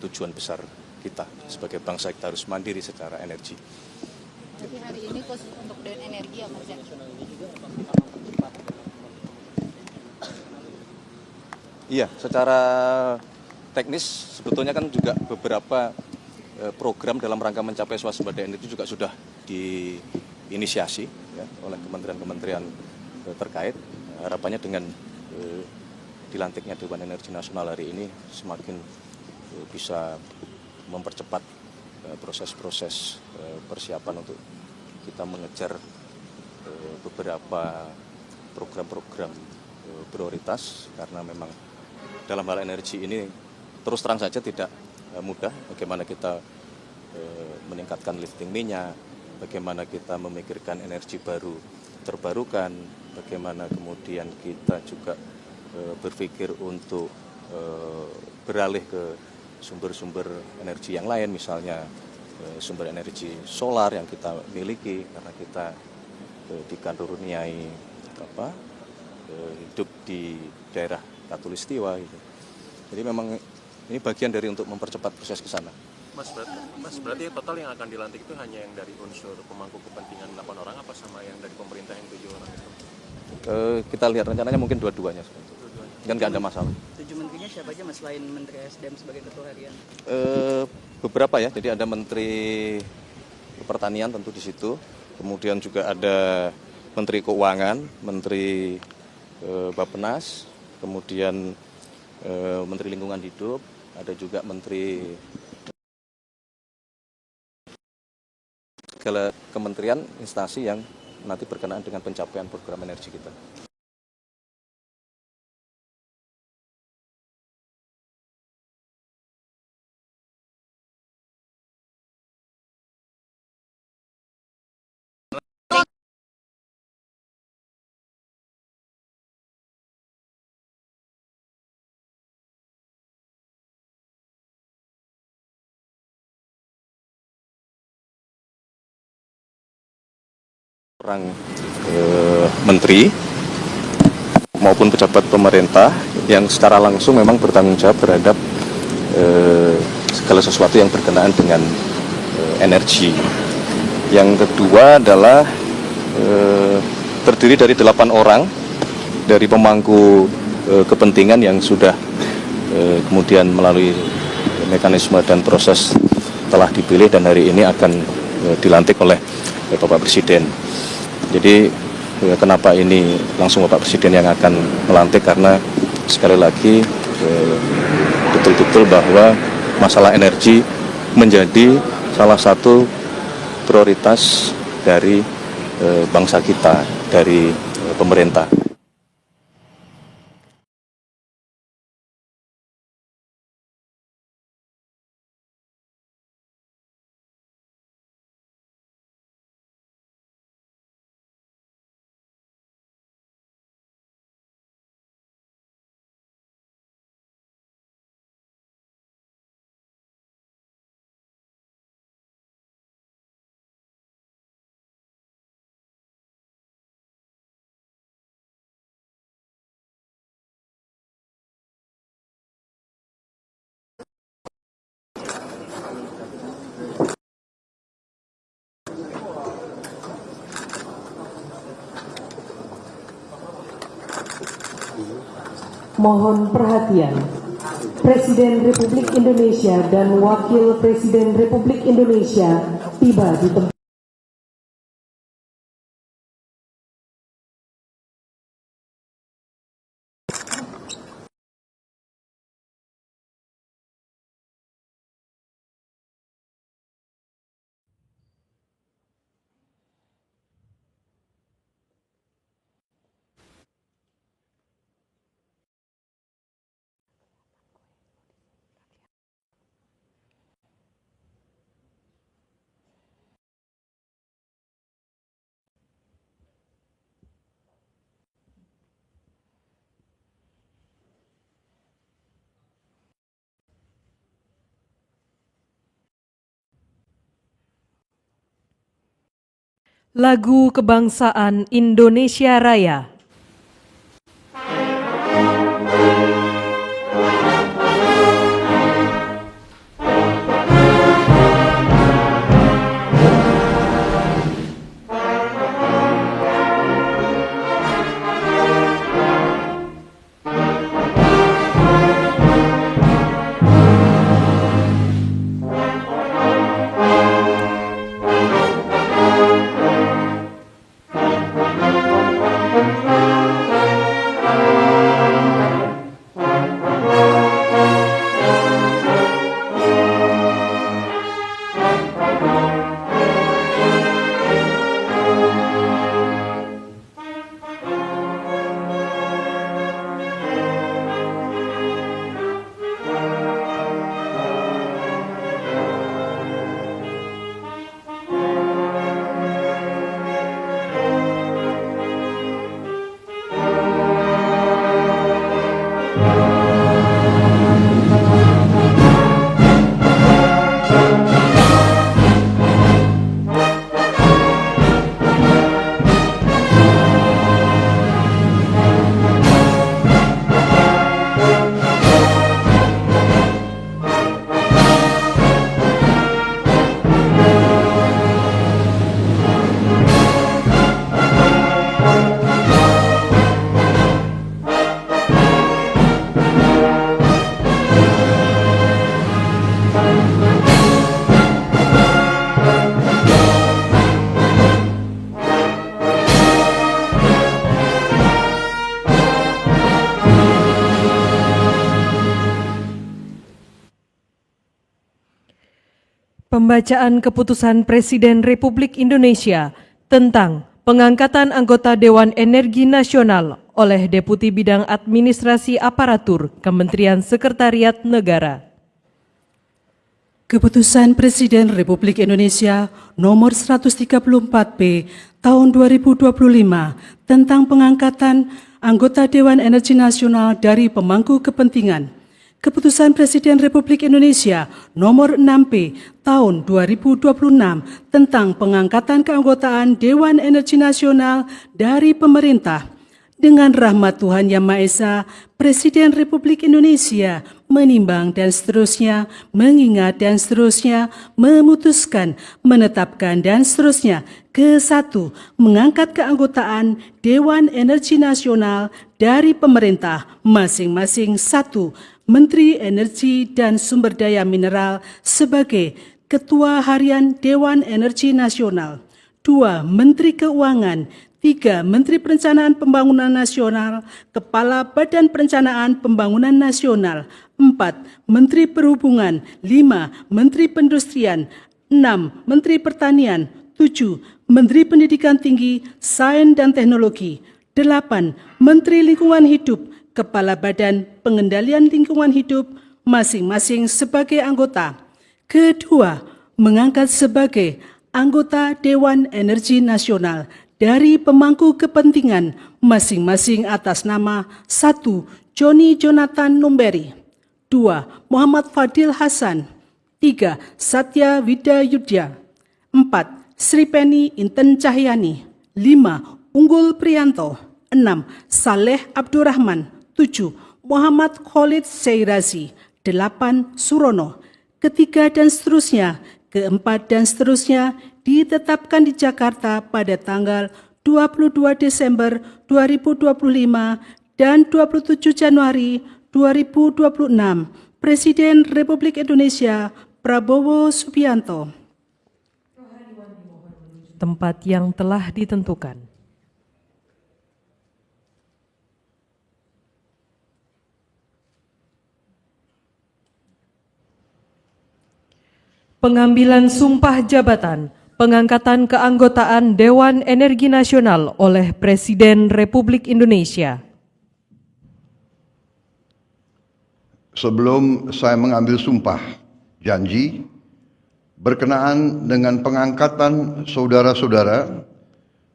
tujuan besar kita sebagai bangsa. Kita harus mandiri secara energi. Tapi hari ini khusus untuk dan energi apa sih? Iya, secara teknis sebetulnya kan juga beberapa program dalam rangka mencapai swasembada energi juga sudah diinisiasi ya, oleh kementerian-kementerian terkait. Harapannya dengan dilantiknya Dewan Energi Nasional hari ini semakin bisa mempercepat proses-proses persiapan untuk kita mengejar beberapa program-program prioritas, karena memang dalam hal energi ini terus terang saja tidak mudah. Bagaimana kita meningkatkan lifting minyak, bagaimana kita memikirkan energi baru terbarukan, bagaimana kemudian kita juga berpikir untuk beralih ke sumber-sumber energi yang lain, misalnya sumber energi solar yang kita miliki karena kita dikaruniai hidup di daerah Katulistiwa gitu. Jadi memang ini bagian dari untuk mempercepat proses ke sana. Mas, berarti total yang akan dilantik itu hanya yang dari unsur pemangku kepentingan 8 orang apa sama yang dari pemerintah yang 7 orang itu? Kita lihat rencananya mungkin dua-duanya. Kan nggak ada masalah. 7 menterinya siapa aja Mas, selain Menteri SDM sebagai ketua harian? Beberapa ya, jadi ada Menteri Pertanian tentu di situ, kemudian juga ada Menteri Keuangan, Menteri Bappenas, kemudian Menteri Lingkungan Hidup, ada juga Menteri segala kementerian, instansi yang nanti berkenaan dengan pencapaian program energi kita. Orang menteri maupun pejabat pemerintah yang secara langsung memang bertanggung jawab terhadap segala sesuatu yang berkenaan dengan energi. Yang kedua adalah terdiri dari 8 orang dari pemangku kepentingan yang sudah kemudian melalui mekanisme dan proses telah dipilih dan hari ini akan dilantik oleh Bapak Presiden. Jadi kenapa ini langsung Bapak Presiden yang akan melantik, karena sekali lagi betul-betul bahwa masalah energi menjadi salah satu prioritas dari bangsa kita, dari pemerintah. Mohon perhatian, Presiden Republik Indonesia dan Wakil Presiden Republik Indonesia tiba di tempat. Lagu Kebangsaan Indonesia Raya. pembacaan keputusan Presiden Republik Indonesia tentang pengangkatan anggota Dewan Energi Nasional oleh Deputi Bidang Administrasi Aparatur Kementerian Sekretariat Negara. Keputusan Presiden Republik Indonesia nomor 134-P tahun 2025 tentang pengangkatan anggota Dewan Energi Nasional dari pemangku kepentingan. Keputusan Presiden Republik Indonesia nomor 6-P tahun 2026 tentang pengangkatan keanggotaan Dewan Energi Nasional dari pemerintah. Dengan rahmat Tuhan Yang Maha Esa, Presiden Republik Indonesia menimbang dan seterusnya, mengingat dan seterusnya, memutuskan, menetapkan dan seterusnya. Ke-1, mengangkat keanggotaan Dewan Energi Nasional dari pemerintah masing-masing. 1. Menteri Energi dan Sumber Daya Mineral sebagai Ketua Harian Dewan Energi Nasional. 2. Menteri Keuangan. 3. Menteri Perencanaan Pembangunan Nasional, Kepala Badan Perencanaan Pembangunan Nasional. 4. Menteri Perhubungan. 5. Menteri Perindustrian. 6. Menteri Pertanian. 7. Menteri Pendidikan Tinggi, Sains dan Teknologi. 8. Menteri Lingkungan Hidup, Kepala Badan Pengendalian Lingkungan Hidup masing-masing sebagai anggota. Kedua, mengangkat sebagai anggota Dewan Energi Nasional dari pemangku kepentingan masing-masing atas nama 1. Joni Jonathan Numberi, 2. Muhammad Fadil Hasan, 3. Satya Widayudya, 4. Sri Penny Inten Cahyani, 5. Unggul Priyanto, 6. Saleh Abdurrahman, 7. Muhammad Khalid Seirazi, 8. Surono, ketiga dan seterusnya, keempat dan seterusnya ditetapkan di Jakarta pada tanggal 22 Desember 2025 dan 27 Januari 2026. Presiden Republik Indonesia Prabowo Subianto. Tempat yang telah ditentukan. Pengambilan sumpah jabatan, pengangkatan keanggotaan Dewan Energi Nasional oleh Presiden Republik Indonesia. Sebelum saya mengambil sumpah janji berkenaan dengan pengangkatan saudara-saudara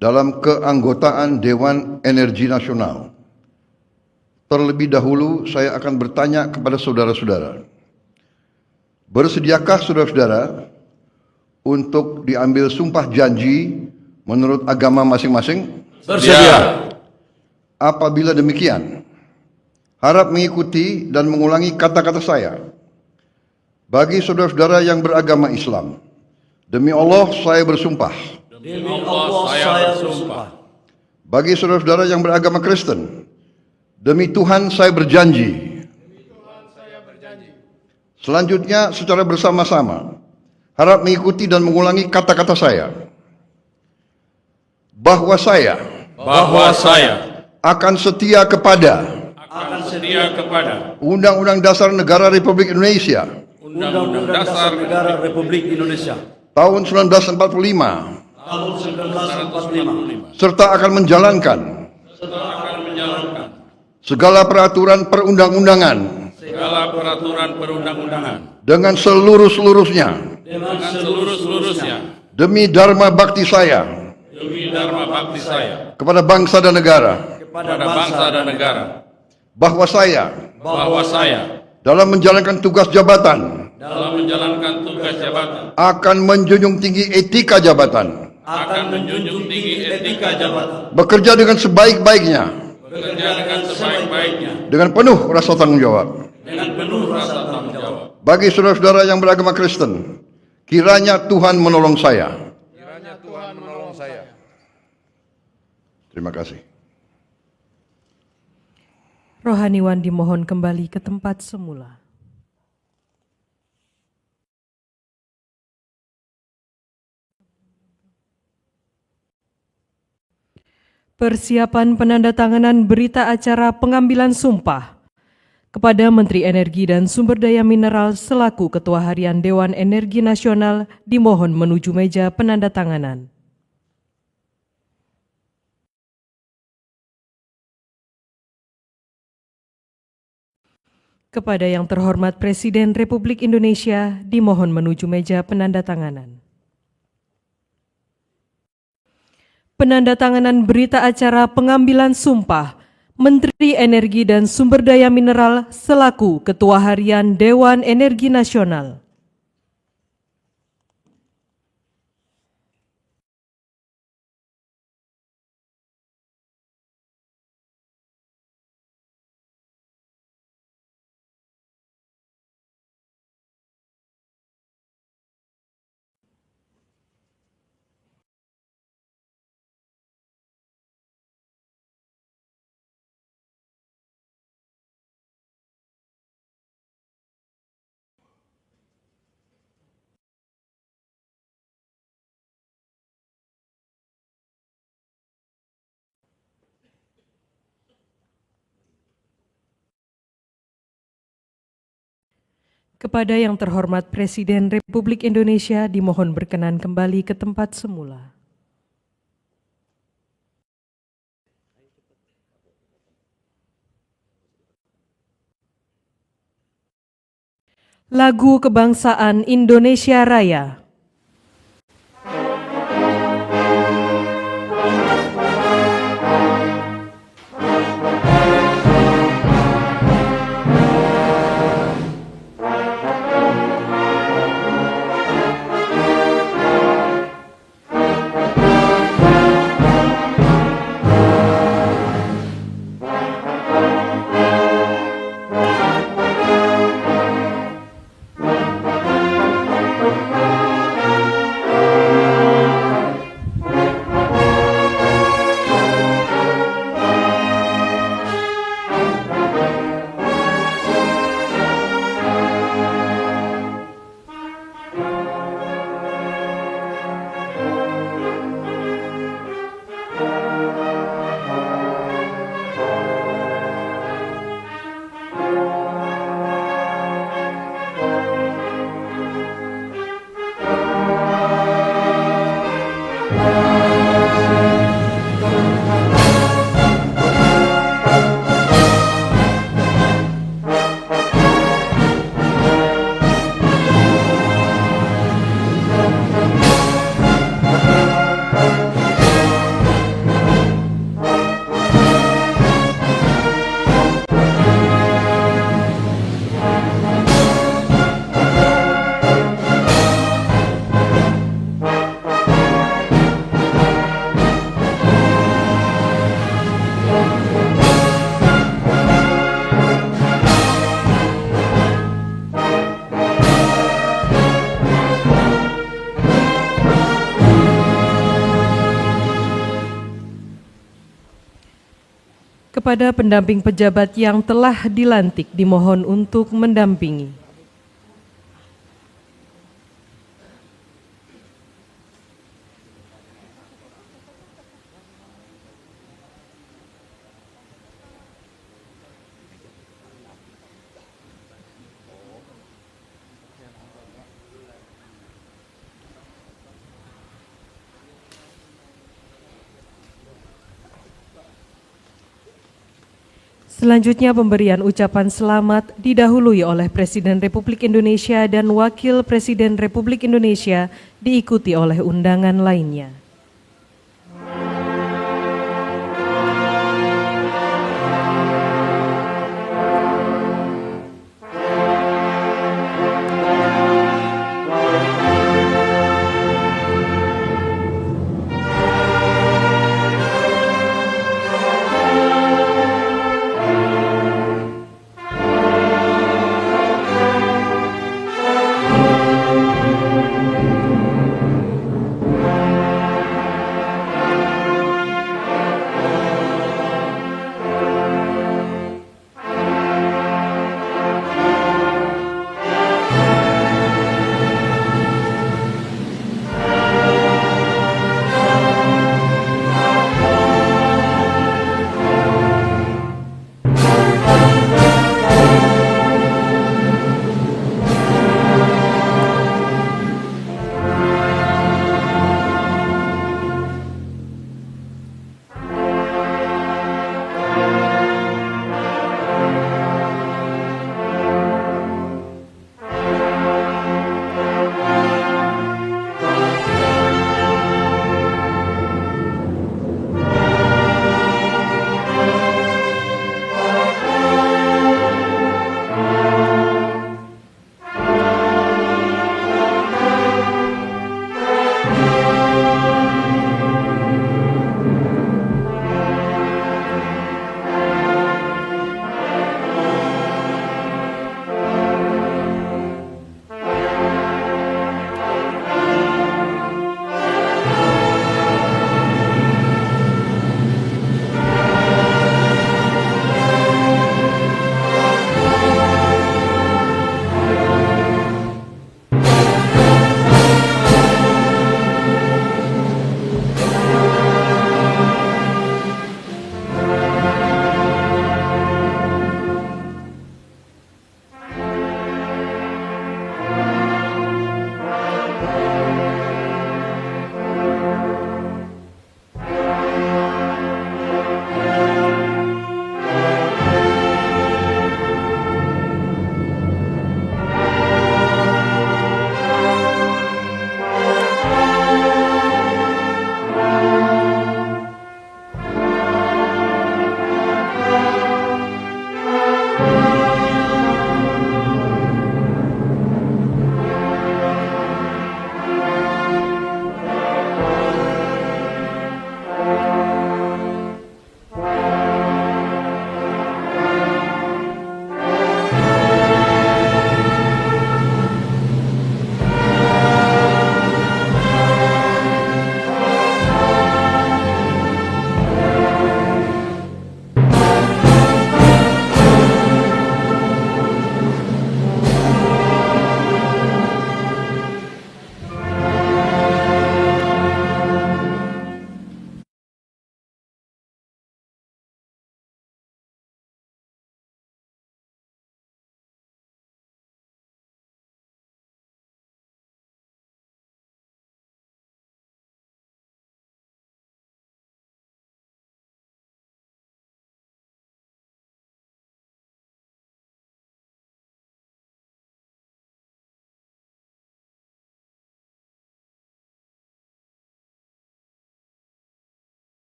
dalam keanggotaan Dewan Energi Nasional, terlebih dahulu saya akan bertanya kepada saudara-saudara. Bersediakah saudara-saudara untuk diambil sumpah janji menurut agama masing-masing? Bersedia. Apabila demikian, harap mengikuti dan mengulangi kata-kata saya. Bagi saudara-saudara yang beragama Islam, demi Allah saya bersumpah. Demi Allah saya bersumpah. Bagi saudara-saudara yang beragama Kristen, demi Tuhan saya berjanji. Selanjutnya secara bersama-sama harap mengikuti dan mengulangi kata-kata saya. Bahwa saya akan setia kepada Undang-Undang Dasar Negara Republik Indonesia Undang-Undang Dasar Negara Republik Indonesia tahun 1945 serta akan menjalankan segala peraturan perundang-undangan dengan seluruh-seluruhnya demi dharma bakti saya kepada bangsa dan negara, bahwa saya dalam menjalankan tugas jabatan akan menjunjung tinggi etika jabatan, bekerja dengan sebaik-baiknya, dengan penuh rasa tanggung jawab. Bagi saudara-saudara yang beragama Kristen, kiranya Tuhan menolong saya. Terima kasih. Rohaniwan dimohon kembali ke tempat semula. Persiapan penandatanganan berita acara pengambilan sumpah. Kepada Menteri Energi dan Sumber Daya Mineral selaku Ketua Harian Dewan Energi Nasional dimohon menuju meja penandatanganan. Kepada yang terhormat Presiden Republik Indonesia dimohon menuju meja penandatanganan. Penandatanganan berita acara pengambilan sumpah Menteri Energi dan Sumber Daya Mineral selaku Ketua Harian Dewan Energi Nasional. Kepada yang terhormat Presiden Republik Indonesia dimohon berkenan kembali ke tempat semula. Lagu Kebangsaan Indonesia Raya. Kepada pendamping pejabat yang telah dilantik dimohon untuk mendampingi. Selanjutnya pemberian ucapan selamat didahului oleh Presiden Republik Indonesia dan Wakil Presiden Republik Indonesia diikuti oleh undangan lainnya.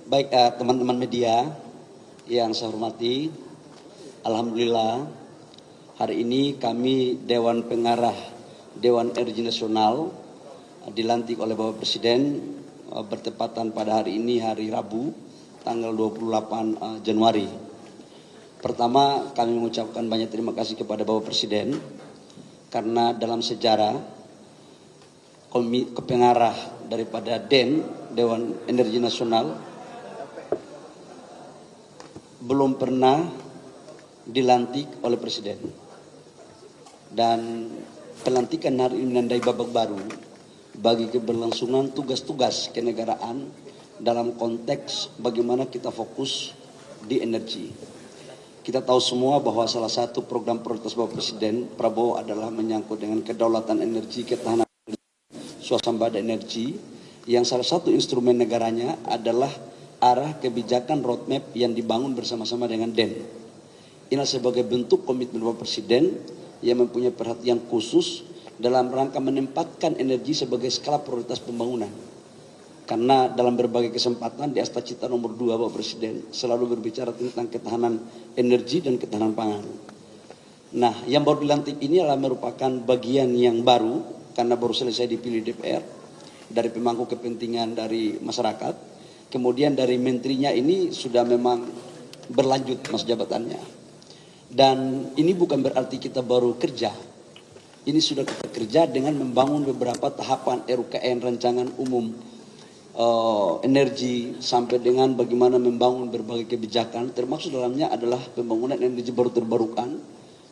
Baik teman-teman media yang saya hormati, alhamdulillah hari ini kami Dewan Pengarah Dewan Energi Nasional dilantik oleh Bapak Presiden bertepatan pada hari ini hari Rabu tanggal 28 Januari. Pertama kami mengucapkan banyak terima kasih kepada Bapak Presiden karena dalam sejarah pengarah daripada DEN Dewan Energi Nasional belum pernah dilantik oleh Presiden, dan pelantikan hari ini menandai babak baru bagi keberlangsungan tugas-tugas kenegaraan dalam konteks bagaimana kita fokus di energi. Kita tahu semua bahwa salah satu program prioritas Bapak Presiden Prabowo adalah menyangkut dengan kedaulatan energi, ketahanan swasembada energi, yang salah satu instrumen negaranya adalah arah kebijakan roadmap yang dibangun bersama-sama dengan DEN. Ini sebagai bentuk komitmen Bapak Presiden yang mempunyai perhatian khusus dalam rangka menempatkan energi sebagai skala prioritas pembangunan. Karena dalam berbagai kesempatan di Asta Cita nomor 2 Bapak Presiden selalu berbicara tentang ketahanan energi dan ketahanan pangan. Nah, yang baru dilantik ini adalah merupakan bagian yang baru karena baru selesai dipilih DPR dari pemangku kepentingan dari masyarakat. Kemudian dari menterinya ini sudah memang berlanjut masa jabatannya. Dan ini bukan berarti kita baru kerja. Ini sudah kita kerja dengan membangun beberapa tahapan RUKN, Rancangan Umum Energi, sampai dengan bagaimana membangun berbagai kebijakan, termasuk dalamnya adalah pembangunan energi baru terbarukan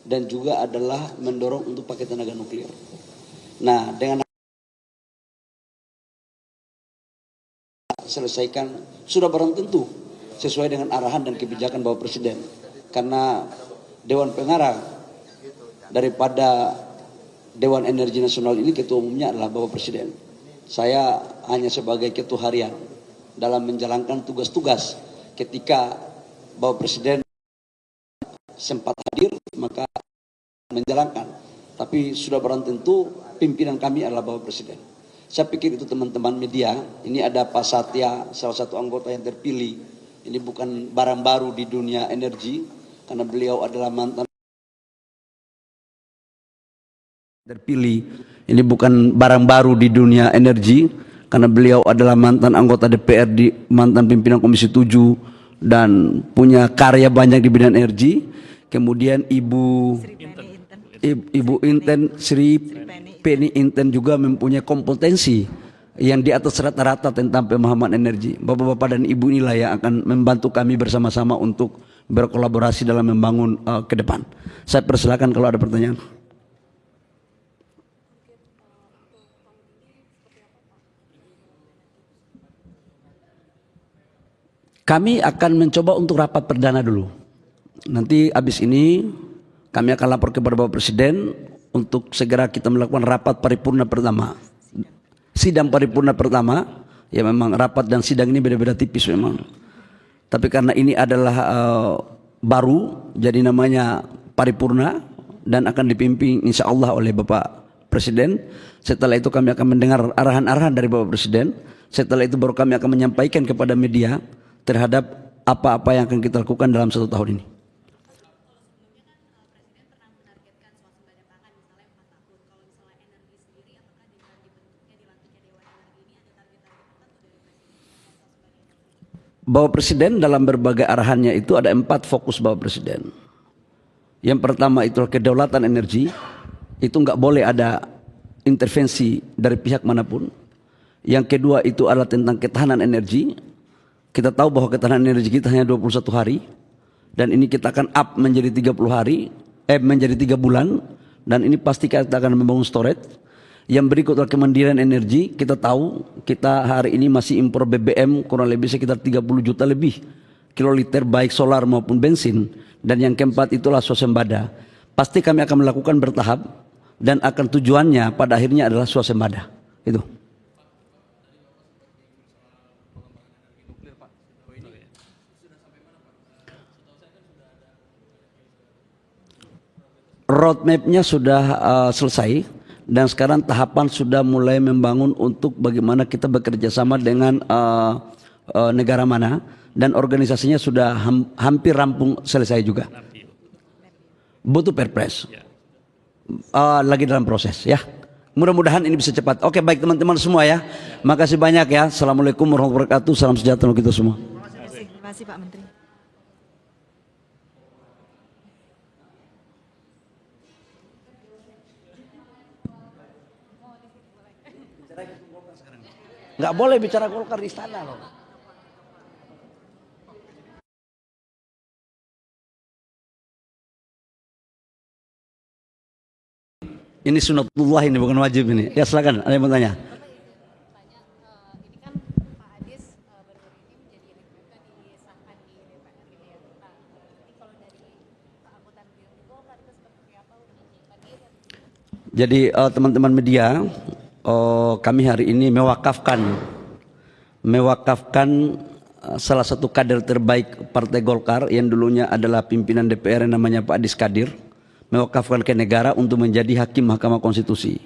dan juga adalah mendorong untuk pakai tenaga nuklir. Nah, dengan selesaikan sudah barang tentu sesuai dengan arahan dan kebijakan Bapak Presiden, karena Dewan Pengarah daripada Dewan Energi Nasional ini ketua umumnya adalah Bapak Presiden. Saya hanya sebagai ketua harian dalam menjalankan tugas-tugas. Ketika Bapak Presiden sempat hadir maka menjalankan, tapi sudah barang tentu pimpinan kami adalah Bapak Presiden. Saya pikir itu teman-teman media. Ini ada Pak Satya, salah satu anggota yang terpilih. Ini bukan barang baru di dunia energi, karena beliau adalah mantan terpilih. Ini bukan barang baru di dunia energi, karena beliau adalah mantan anggota DPR, mantan pimpinan Komisi 7, dan punya karya banyak di bidang energi. Kemudian Ibu Inten Sri Penny Inten juga mempunyai kompetensi yang di atas rata-rata tentang pemahaman energi. Bapak-bapak dan ibu inilah yang akan membantu kami bersama-sama untuk berkolaborasi dalam membangun ke depan. Saya persilakan kalau ada pertanyaan. Kami akan mencoba untuk rapat perdana dulu. Nanti habis ini kami akan lapor kepada Bapak Presiden untuk segera kita melakukan rapat paripurna pertama. Sidang paripurna pertama, ya memang rapat dan sidang ini beda-beda tipis memang. Tapi karena ini adalah baru, jadi namanya paripurna dan akan dipimpin insya Allah oleh Bapak Presiden. Setelah itu kami akan mendengar arahan-arahan dari Bapak Presiden. Setelah itu baru kami akan menyampaikan kepada media terhadap apa-apa yang akan kita lakukan dalam 1 tahun ini. Bapak Presiden dalam berbagai arahannya itu ada 4 fokus Bapak Presiden. Yang pertama itu kedaulatan energi, itu nggak boleh ada intervensi dari pihak manapun. Yang kedua itu adalah tentang ketahanan energi. Kita tahu bahwa ketahanan energi kita hanya 21 hari, dan ini kita akan up menjadi 30 hari, menjadi 3 bulan, dan ini pasti kita akan membangun storage. Yang berikut adalah kemandirian energi. Kita tahu kita hari ini masih impor BBM kurang lebih sekitar 30 juta lebih kiloliter baik solar maupun bensin. Dan yang keempat itulah swasembada. Pasti kami akan melakukan bertahap dan akan tujuannya pada akhirnya adalah swasembada. Itu. Roadmap-nya sudah selesai. Dan sekarang tahapan sudah mulai membangun untuk bagaimana kita bekerja sama dengan negara mana, dan organisasinya sudah hampir rampung selesai juga. Butuh perpres. Lagi dalam proses ya. Mudah-mudahan ini bisa cepat. Oke, baik teman-teman semua ya. Makasih banyak ya. Assalamualaikum warahmatullahi wabarakatuh. Salam sejahtera untuk kita semua. Terima kasih Pak Menteri. Nggak boleh bicara Golkar di istana loh. Ini sunatullah, ini bukan wajib ini. Ya silakan, ada yang mau tanya? Jadi teman-teman media, kami hari ini mewakafkan salah satu kader terbaik Partai Golkar yang dulunya adalah pimpinan DPR yang namanya Pak Adis Kadir, mewakafkan ke negara untuk menjadi hakim Mahkamah Konstitusi.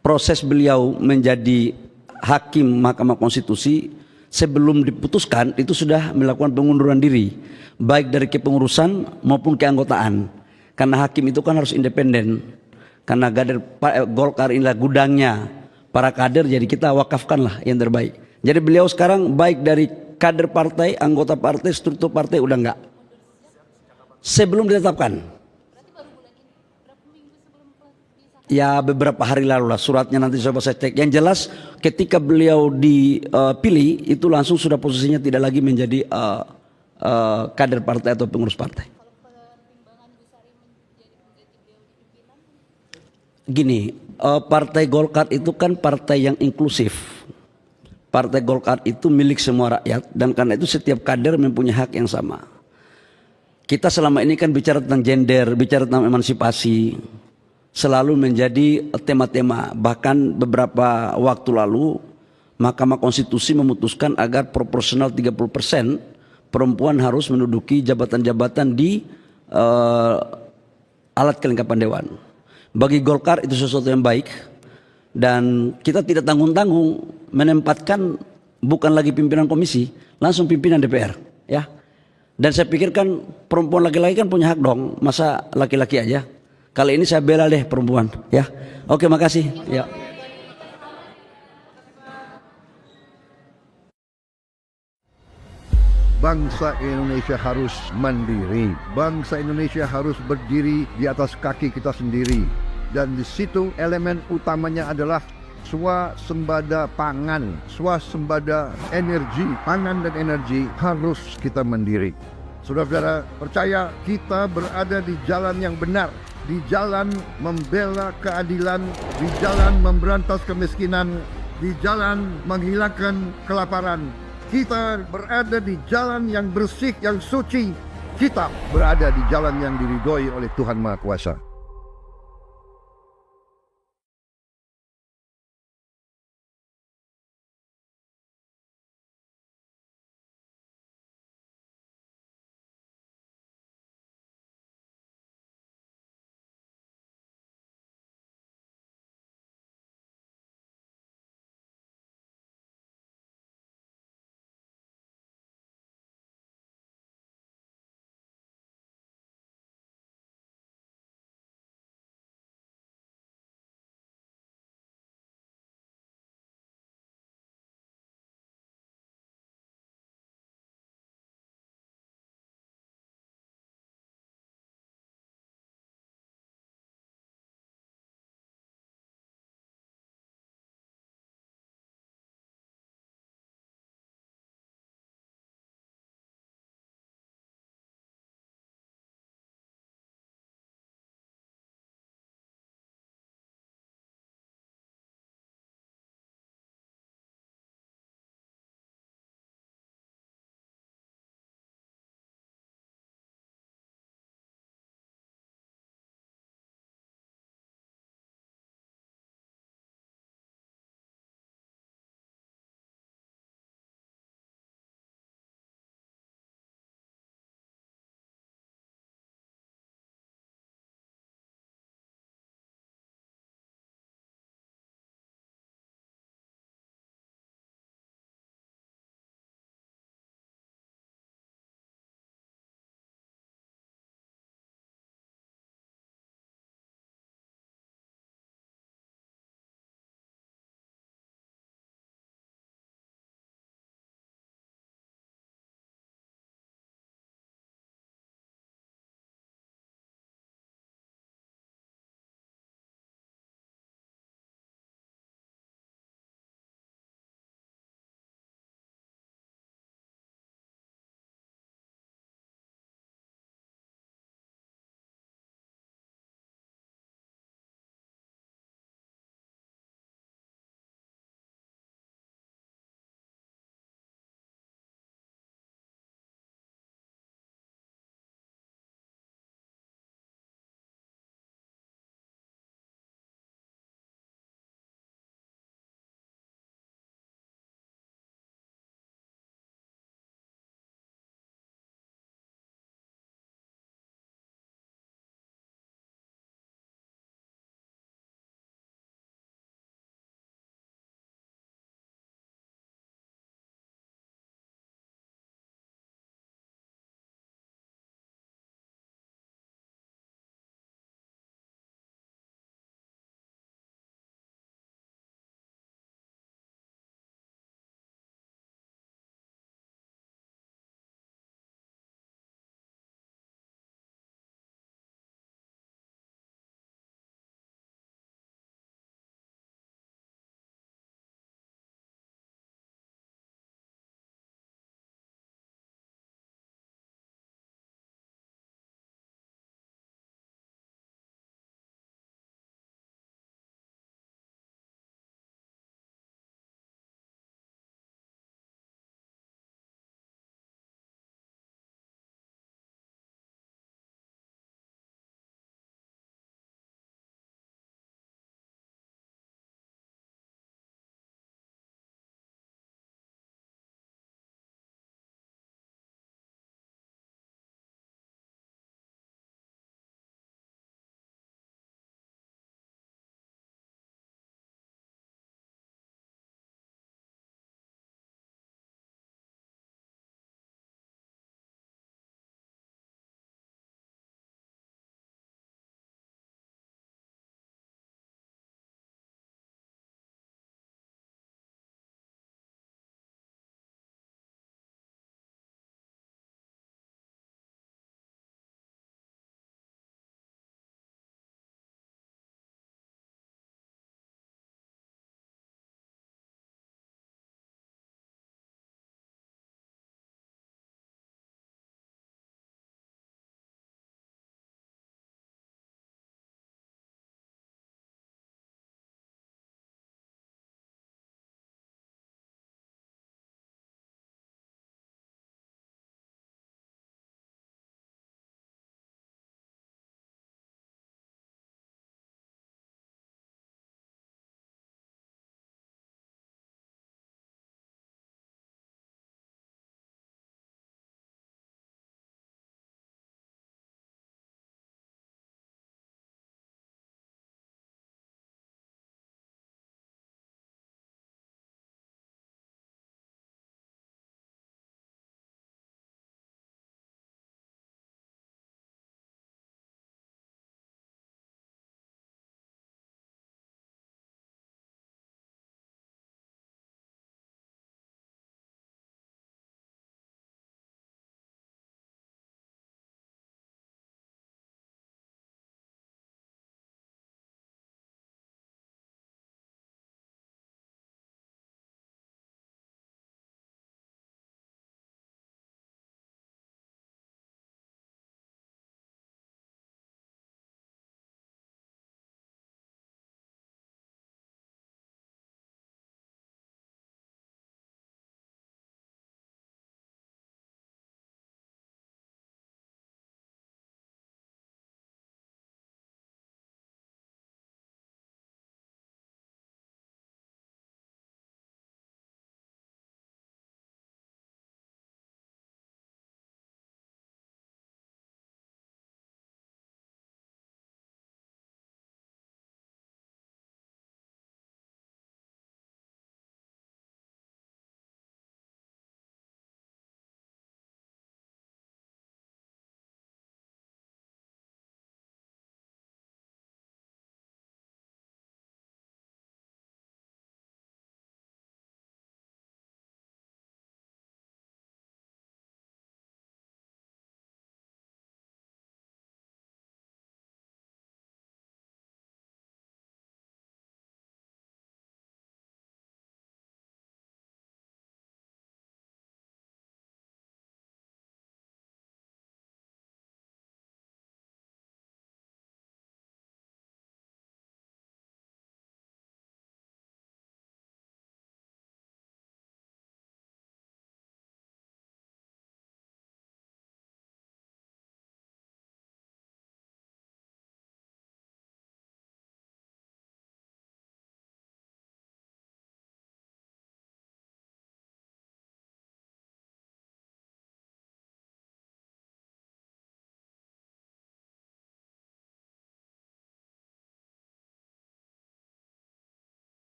Proses beliau menjadi hakim Mahkamah Konstitusi sebelum diputuskan itu sudah melakukan pengunduran diri, baik dari kepengurusan maupun keanggotaan. Karena hakim itu kan harus independen. Karena kader Golkar inilah gudangnya para kader, jadi kita wakafkanlah yang terbaik. Jadi beliau sekarang baik dari kader partai, anggota partai, struktur partai udah enggak. Sebelum ditetapkan. Ya beberapa hari lalu lah, suratnya nanti coba saya cek. Yang jelas ketika beliau dipilih itu langsung sudah posisinya tidak lagi menjadi kader partai atau pengurus partai. Gini, Partai Golkar itu kan partai yang inklusif. Partai Golkar itu milik semua rakyat, dan karena itu setiap kader mempunyai hak yang sama. Kita selama ini kan bicara tentang gender, bicara tentang emansipasi, selalu menjadi tema-tema. Bahkan beberapa waktu lalu Mahkamah Konstitusi memutuskan agar proporsional 30% perempuan harus menduduki jabatan-jabatan di alat kelengkapan dewan. Bagi Golkar itu sesuatu yang baik, dan kita tidak tanggung-tanggung menempatkan bukan lagi pimpinan komisi, langsung pimpinan DPR ya. Dan saya pikir kan perempuan laki-laki kan punya hak dong, masa laki-laki aja. Kali ini saya bela deh perempuan ya. Oke, makasih ya. Bangsa Indonesia harus mandiri. Bangsa Indonesia harus berdiri di atas kaki kita sendiri. Dan di situ elemen utamanya adalah swasembada pangan, swasembada energi. Pangan dan energi harus kita mandiri. Saudara-saudara, percaya kita berada di jalan yang benar, di jalan membela keadilan, di jalan memberantas kemiskinan, di jalan menghilangkan kelaparan. Kita berada di jalan yang bersih, yang suci. Kita berada di jalan yang diridhoi oleh Tuhan Maha Kuasa.